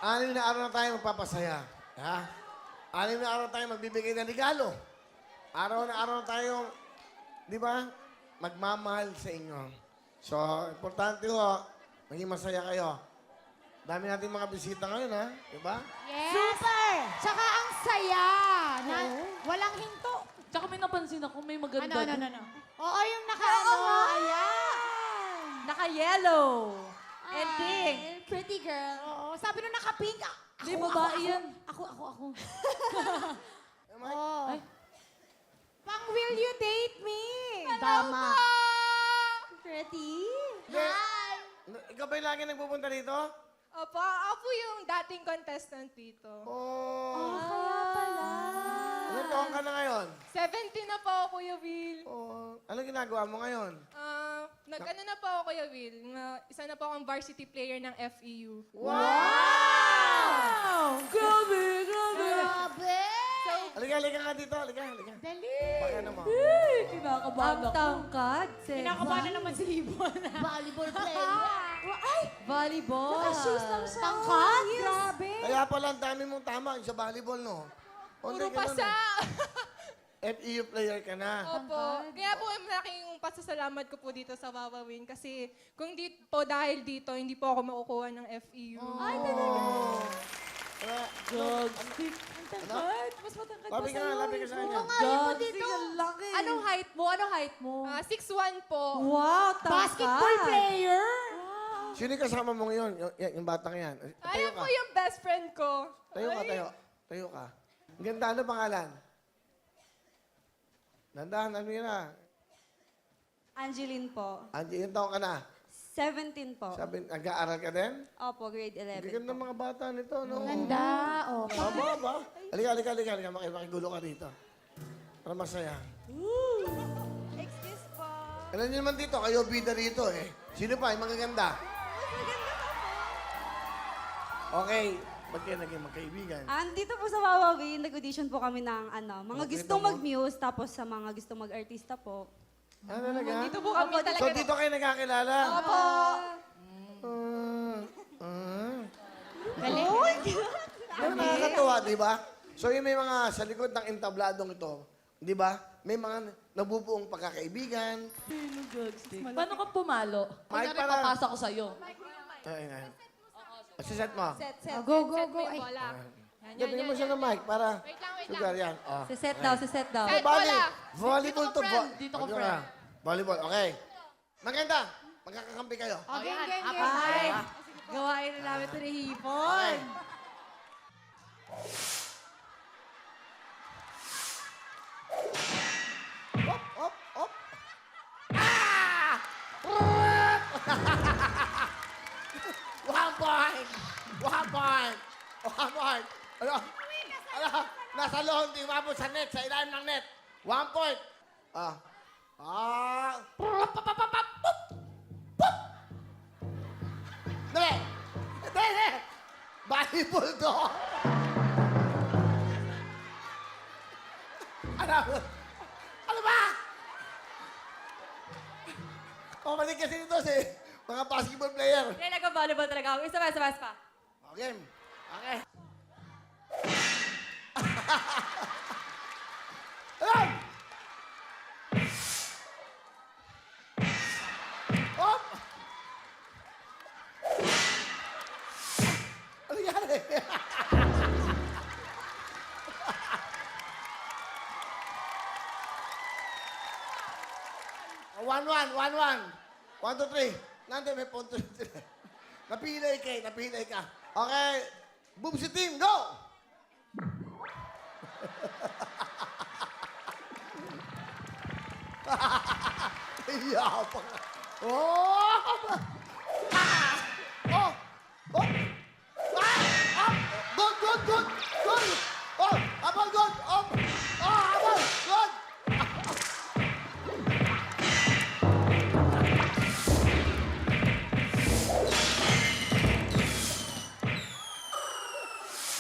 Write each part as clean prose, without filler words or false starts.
Anim na araw na tayo magpapasaya. Ha? Anim na araw tayo magbibigay ng regalo. Araw na araw tayo, di ba, magmamahal sa inyo. So, importante ho, maging masaya kayo. Dami natin mga bisita ngayon, ha? Di ba? Yes. Super! Tsaka ang saya. Na, walang hinto. Tsaka may napansin ako, may maganda. Ano? Oo, yung naka-ano. Ayan! Naka-yellow. And pink. Pretty girl. Oo, sabi nung naka-pink. Di, babae yan. Ako. Mike? Oh. Ay. Pang will you date me? Tama. Pretty? Hi! Ikaw ba yung lagi nagpupunta dito? Opo, ako po yung dating contestant dito. Oh. Kaya pala. Ilan taon ka na ngayon? 17 na po ako, Kuya Will. Oh. Anong ginagawa mo ngayon? Nag-ano na po ako, Kuya Will. Isa na po akong varsity player ng FEU. Wow! Grabe! Grabe! Halika nga dito. Halika. Dali! Baka naman. Kinakabahan ako. Tangkad. Kinakabahan na naman si Ibon. Volleyball player. Ay! Volleyball. Naka-shoes lang siya. Tangkad? Grabe! Kaya pala ang dami mong tama yung sa volleyball, no? Puro pasa. FEU player ka na. Opo. Kaya po, malaking pasasalamat ko po dito sa Wawawin. Kasi kung di po dahil dito, hindi po ako makukuha ng FEU. Ay, Oh. Jogstick. Ang tangkad. Mas matangkad pa Labi ka sa'yo. nga, labi ka sa kanya. Jogstick, ang laki. Anong height mo? 6'1 po. Wow, tangkad. basketball player! Sino yung kasama mo ngayon? Yung batang yan. Tayo Ayun ka. po yung best friend ko. Tayo ka. Tayo ka. Ang ganda, ano pangalan? Dandahan, ano yun na? Angeline po. Angie, ilang taon ka na? 17 po. Sabi, nag-aaral ka din? Opo, grade Ang 11 ganda po. mga bata nito, no? Ganda. Oh. Ba? Halika. Makigulo ka dito. Para masaya. Excuse po. Alam niyo naman dito, kayo bida rito eh. Sino pa? Yung magaganda? Okay. Ba't kayo naging magkaibigan? Dito po sa Wawawi, nag-audition po kami ng mga Nakita gustong mo? mag-muse, tapos sa mga gustong mag-artista po. Ah, talaga? Dito po kami talaga. So dito kayo nagkakilala? Opo. Galing. Pero nakakatuwa, di ba? So yung may mga sa likod ng entabladong ito, di ba? May mga nabubuong pagkakaibigan. Jogstick. Paano ka pumalo? Mike, Kunyari, para- papasa ko sa'yo. Ay. Set mo. Set. Go. Set mo yung Ay. bola. Bigyan mo siya ng mic para Wait lang. sugar yan. Oh. Siset daw. Set Bali, bola. volleyball to. Dito ko, Dito friend. ka. Volleyball, okay. Maganda. Magkakampi kayo. Okay. Ay, gawain na namin ito ni Hipon. Op. Ah! One point! Ano? Nasa loob, di umabot sa net, sa ilalim ng net. 1 point. Dali! Volleyball to! Ano ba? Pabalik kasi nito si mga basketball player. Hindi, nag-volleyball talaga ako. Isa pa. Okay. Ayan! Hop! Ano nangyari? One, 1, 2, 3. Nandun, may punto sila. Napilay ka. Okay. Boomsy team, go! Iyapang. Oh! Oh! Good! Oh! Abang, good! Oh! Abang! Good!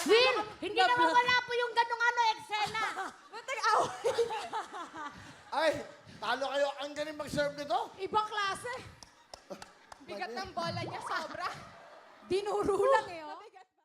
Will, hindi naman wala po yung ganong eksena. Ba't nag-away? Ay, talo kayo. Ang galing mag-serve nito. Ibang klase. Bigat ng bola niya sobra. Dinuro lang eh.